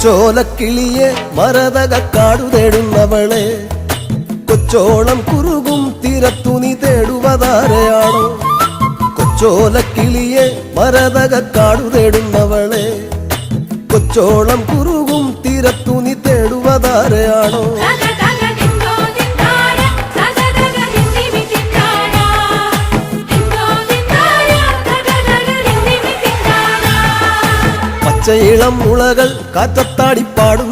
കൊച്ചോലക്കിളിയെ മരതകക്കാടു തേടുന്നവളെ കൊച്ചോളം കുറുകും തീരത്തു നീ തേടുവതാരെയാണോ കൊച്ചോലക്കിളിയെ മരതകക്കാടു തേടുന്നവളെ കൊച്ചോളം കുറുകും തീരത്തു നീ തേടുവതാരെയാണോ പച്ചയിളം മുളകൾ കാറ്റത്താടിപ്പാടും